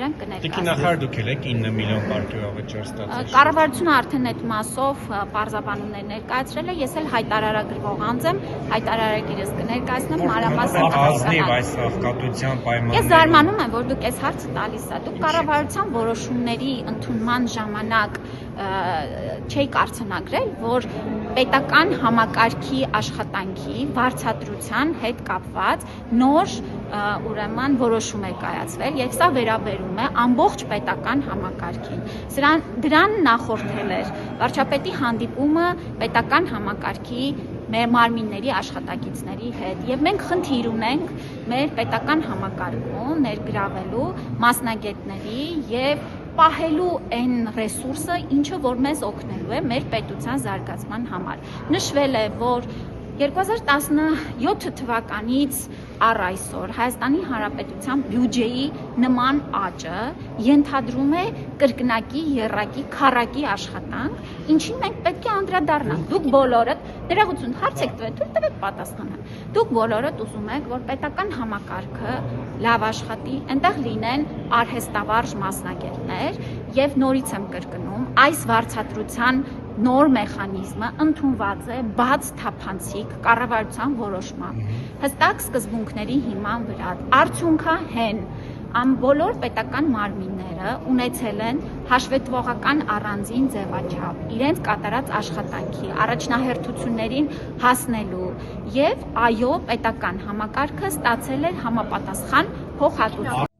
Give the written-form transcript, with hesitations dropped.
նրանք կներկայացնեն։ Տիկնախար դուք եք 9 միլիոն պարգևավճար ստացել։ Կառավարությունը արդեն այդ մասով պարզաբանումներ ներկայացրել է, ես էլ հայտարարագրվող անձ եմ, հայտարարագիրս կներկայացնեմ մանրամասն ազնիվ այս աղքատության պայմաններում։ Ես զարմանում եմ, որ դուք այս հարցը տալիս եք։ Դուք կառավարության որոշումների ընդունման ժամանակ չեք արձանագրել, որ պետական համակարգի աշխատանքի վարձատրության հետ կապված նոր ուրեմն որոշում է կայացվել, եւ սա վերաբերում է ամբողջ պետական համակարգին։ Դրան նախորդել էր վարչապետի հանդիպումը պետական համակարգի մեր մարմինների աշխատակիցների հետ, եւ մենք խնդիր ունենք մեր պետական համակարգում ներգրավելու մասնագետների եւ պահելու այն ռեսուրսը, ինչը որ մեզ օգնելու է մեր պետության զարգացման համար։ Նշվել է, որ 2017 թվականից առ այսօր Հայաստանի Հանրապետության բյուջեի նման աճը ենթադրում է կրկնակի, եռակի, քառակի աշխատանք, ինչին մենք պետք է անդրադառնանք։ Դուք բոլորդ ներողություն հարց եք տվել, թույլ տվեք պատասխանեմ։ Դուք բոլորդ ուզում եք, որ պետական համակարգը լավ աշխատի, այնտեղ լինեն արհեստավարժ մասնագետներ, եւ նորից եմ կրկնում, այս վարձատրության նոր մեխանիզմը ընդունված է բաց թափանցիկ կառավարության որոշմամբ հստակ սկզբունքների հիման վրա արդյունքը հեն բոլոր պետական մարմինները ունեցել են հաշվետվողական առանձին ձևաչափ իրենց կատարած աշխատանքի առաջնահերթություններին հասնելու եւ այո պետական համակարգը ստացել է համապատասխան փոխհատուցում